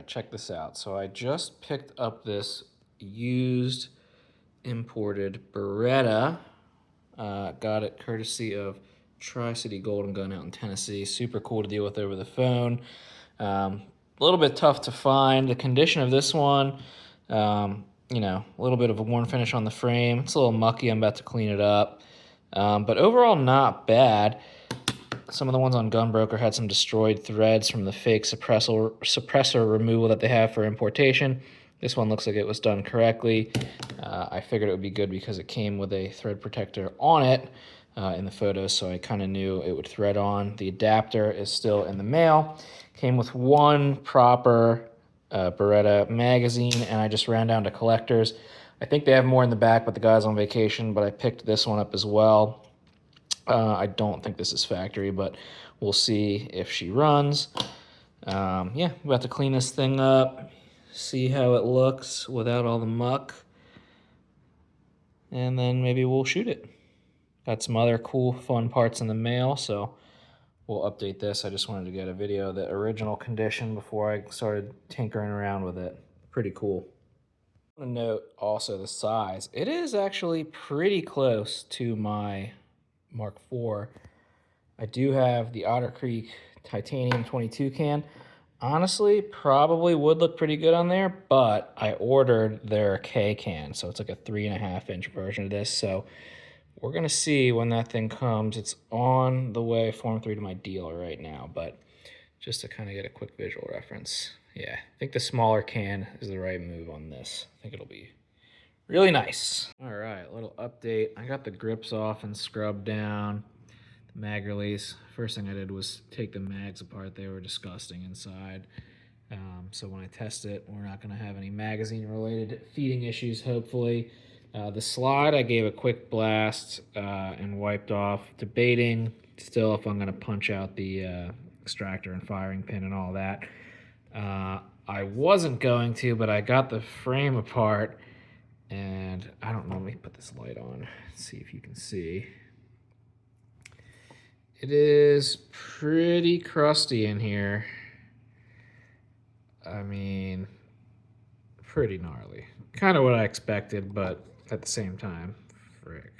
right, check this out. So I just picked up this used imported Beretta. Got it courtesy of Tri-City Golden Gun out in Tennessee. Super cool to deal with over the phone. A little bit tough to find. The condition of this one, a little bit of a worn finish on the frame. It's a little mucky. I'm about to clean it up. But overall, not bad. Some of the ones on Gunbroker had some destroyed threads from the fake suppressor removal that they have for importation. This one looks like it was done correctly. I figured it would be good because it came with a thread protector on it in the photos, so I kind of knew it would thread on. The adapter is still in the mail. Came with one proper Beretta magazine, and I just ran down to collectors. I think they have more in the back, but the guy's on vacation, but I picked this one up as well. I don't think this is factory, but we'll see if she runs. Yeah, we're about to clean this thing up, see how it looks without all the muck, and then maybe we'll shoot it. Got some other cool, fun parts in the mail, so we'll update this. I just wanted to get a video of the original condition before I started tinkering around with it. Pretty cool. I want to note also the size. It is actually pretty close to my Mark IV. I do have the Otter Creek titanium 22 can. Honestly, probably would look pretty good on there, but I ordered their K can, so it's like a 3.5-inch version of this. So we're gonna see when that thing comes. It's on the way, Form 3 to my dealer right now, but just to kind of get a quick visual reference. Yeah, I think the smaller can is the right move on this. I think it'll be really nice. All right, little update. I got the grips off and scrubbed down. The mag release. First thing I did was take the mags apart. They were disgusting inside. So when I test it, we're not going to have any magazine-related feeding issues, hopefully. The slide, I gave a quick blast and wiped off, debating still if I'm going to punch out the extractor and firing pin and all that. I wasn't going to, but I got the frame apart, and I don't know, let me put this light on, see if you can see. It is pretty crusty in here. I mean, pretty gnarly. Kind of what I expected, but at the same time, frick.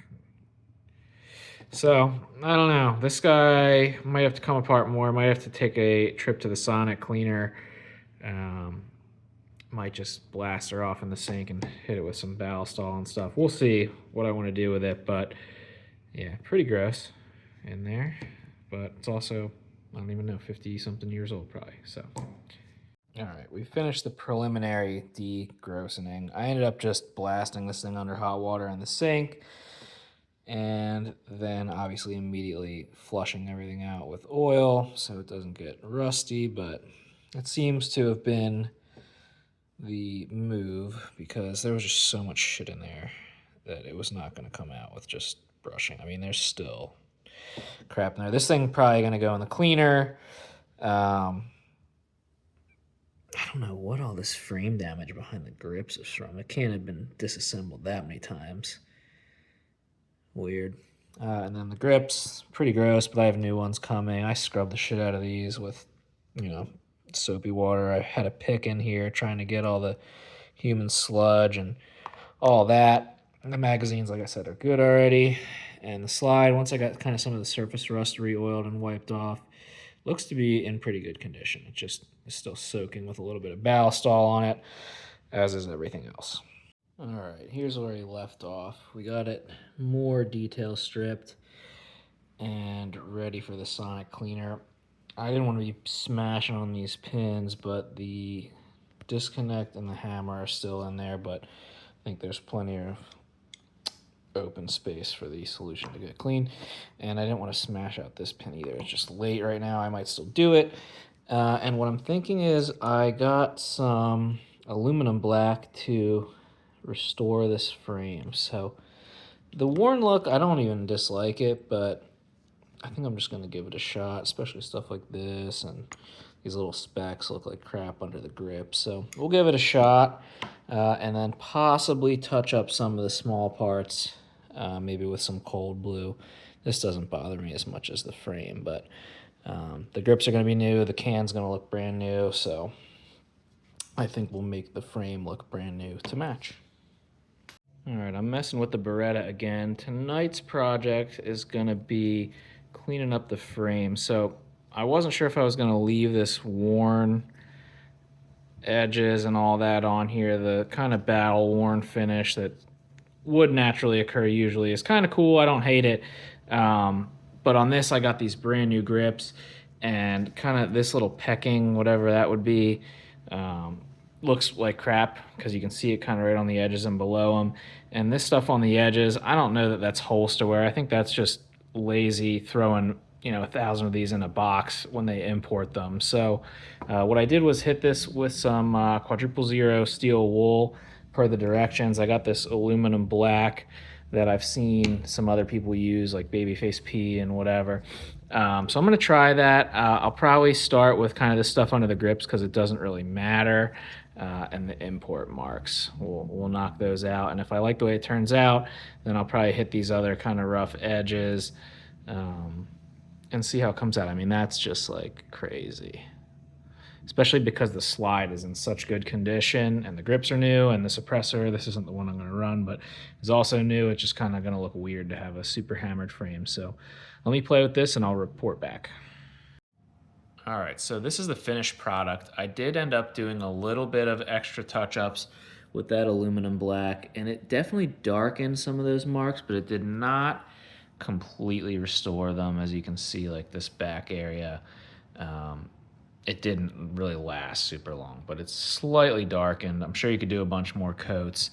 So, I don't know. This guy might have to come apart more. Might have to take a trip to the Sonic cleaner. Might just blast her off in the sink and hit it with some Ballistol and stuff. We'll see what I want to do with it, but yeah, pretty gross in there. But it's also, I don't even know, 50-something years old probably, so. All right, we finished the preliminary degrossing. I ended up just blasting this thing under hot water in the sink, and then obviously immediately flushing everything out with oil so it doesn't get rusty, but it seems to have been the move because there was just so much shit in there that it was not going to come out with just brushing. I mean, there's still crap in there. This thing probably going to go in the cleaner. I don't know what all this frame damage behind the grips is from. It can't have been disassembled that many times. Weird. And then the grips, pretty gross, but I have new ones coming. I scrubbed the shit out of these with, soapy water. I had a pick in here trying to get all the human sludge and all that. And the magazines, like I said, are good already. And the slide, once I got kind of some of the surface rust re-oiled and wiped off, looks to be in pretty good condition. It just is still soaking with a little bit of Ballistol on it, as is everything else. All right, here's where we left off. We got it more detail stripped and ready for the Sonic cleaner. I didn't want to be smashing on these pins, but the disconnect and the hammer are still in there, but I think there's plenty of open space for the solution to get clean. And I didn't want to smash out this pin either. It's just late right now. I might still do it. And what I'm thinking is I got some aluminum black to restore this frame. So the worn look, I don't even dislike it, but I think I'm just going to give it a shot, especially stuff like this, and these little specks look like crap under the grip. So we'll give it a shot, and then possibly touch up some of the small parts, maybe with some cold blue. This doesn't bother me as much as the frame, but the grips are going to be new. The can's going to look brand new, so I think will make the frame look brand new to match. All right, I'm messing with the Beretta again. Tonight's project is gonna be cleaning up the frame. So I wasn't sure if I was gonna leave this worn edges and all that on here. The kind of battle worn finish that would naturally occur usually is kind of cool. I don't hate it. But on this, I got these brand new grips, and kind of this little pecking, whatever that would be, looks like crap because you can see it kind of right on the edges and below them. And this stuff on the edges, I don't know that that's holster wear. I think that's just lazy throwing 1,000 of these in a box when they import them. So what I did was hit this with some quadruple zero steel wool per the directions. I got this aluminum black that I've seen some other people use, like Babyface P and whatever. So I'm going to try that. I'll probably start with kind of this stuff under the grips because it doesn't really matter. And the import marks, we'll knock those out. And if I like the way it turns out, then I'll probably hit these other kind of rough edges and see how it comes out. I mean, that's just like crazy. Especially because the slide is in such good condition and the grips are new, and the suppressor, this isn't the one I'm going to run, but is also new. It's just kind of going to look weird to have a super hammered frame. So let me play with this and I'll report back. All right, so this is the finished product. I did end up doing a little bit of extra touch-ups with that aluminum black, and it definitely darkened some of those marks, but it did not completely restore them. As you can see, like this back area, it didn't really last super long, but it's slightly darkened. I'm sure you could do a bunch more coats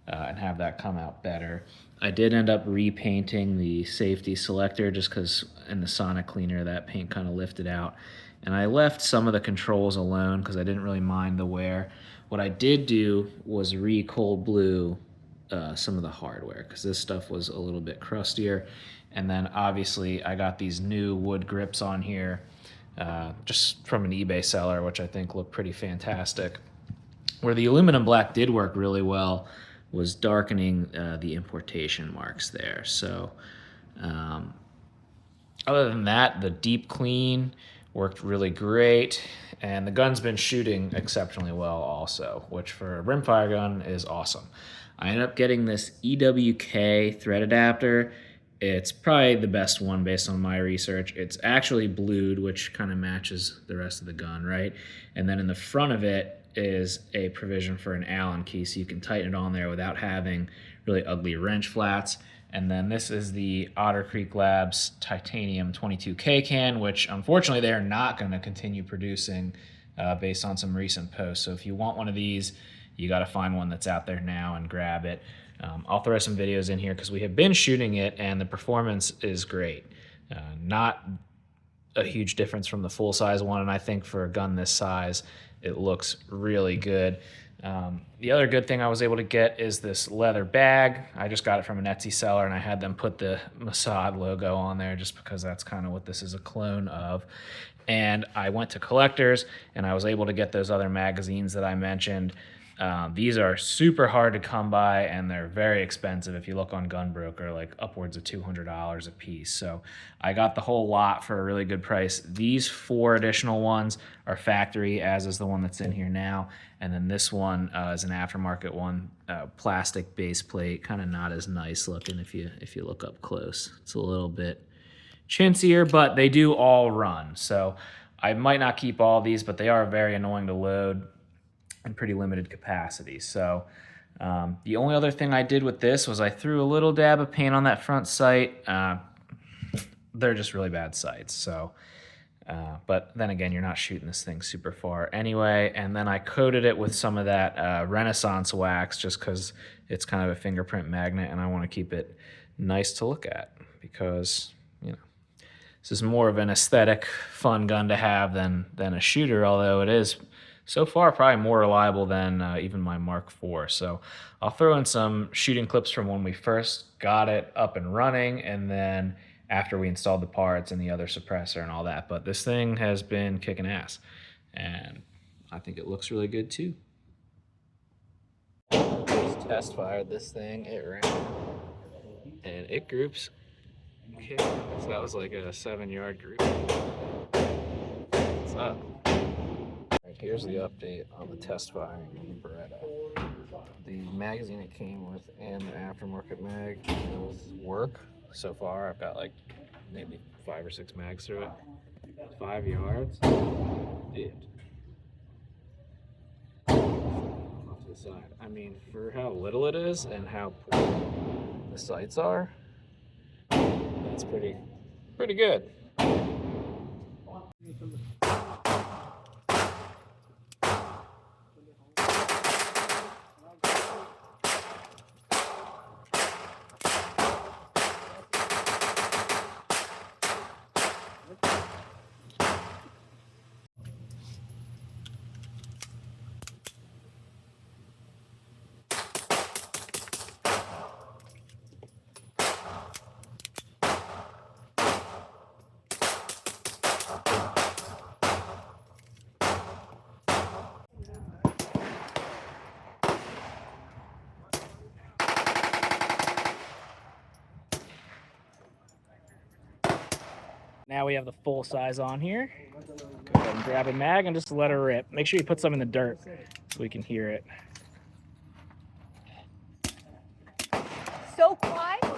and have that come out better. I did end up repainting the safety selector just because in the sonic cleaner that paint kind of lifted out. And I left some of the controls alone because I didn't really mind the wear. What I did do was re-cold blue some of the hardware because this stuff was a little bit crustier. And then obviously I got these new wood grips on here just from an eBay seller, which I think look pretty fantastic. Where the aluminum black did work really well was darkening the importation marks there. So other than that, the deep clean worked really great, and the gun's been shooting exceptionally well also, which for a rimfire gun is awesome. I ended up getting this EWK thread adapter. It's probably the best one based on my research. It's actually blued, which kind of matches the rest of the gun, right? And then in the front of it is a provision for an Allen key, so you can tighten it on there without having really ugly wrench flats. And then this is the Otter Creek Labs Titanium 22K can, which unfortunately they're not going to continue producing based on some recent posts. So if you want one of these, you got to find one that's out there now and grab it. I'll throw some videos in here because we have been shooting it and the performance is great. Not a huge difference from the full-size one, and I think for a gun this size, it looks really good. The other good thing I was able to get is this leather bag. I just got it from an Etsy seller, and I had them put the Mossad logo on there just because that's kind of what this is a clone of. And I went to Collectors, and I was able to get those other magazines that I mentioned. These are super hard to come by, and they're very expensive. If you look on Gunbroker, like upwards of $200 a piece. So I got the whole lot for a really good price. These 4 additional ones are factory, as is the one that's in here now. And then this one is an aftermarket one, plastic base plate, kind of not as nice looking if you look up close. It's a little bit chintzier, but they do all run. So I might not keep all these, but they are very annoying to load and pretty limited capacity. So the only other thing I did with this was I threw a little dab of paint on that front sight. They're just really bad sights. So, but then again, you're not shooting this thing super far anyway. And then I coated it with some of that Renaissance wax just because it's kind of a fingerprint magnet and I want to keep it nice to look at because, you know, this is more of an aesthetic, fun gun to have than a shooter, although it is so far probably more reliable than even my Mark IV. So I'll throw in some shooting clips from when we first got it up and running and then after we installed the parts and the other suppressor and all that. But this thing has been kicking ass and I think it looks really good too. Just test fired this thing, it ran and it groups. Okay, so that was like a 7-yard group. What's up? Here's the update on the test firing of the Beretta. The magazine it came with and the aftermarket mag both work so far. I've got like maybe 5 or 6 mags through it. 5 yards. Dude. Off to the side. I mean, for how little it is and how poor the sights are, that's pretty good. Now we have the full size on here. Go ahead and grab a mag and just let her rip. Make sure you put some in the dirt so we can hear it. So quiet.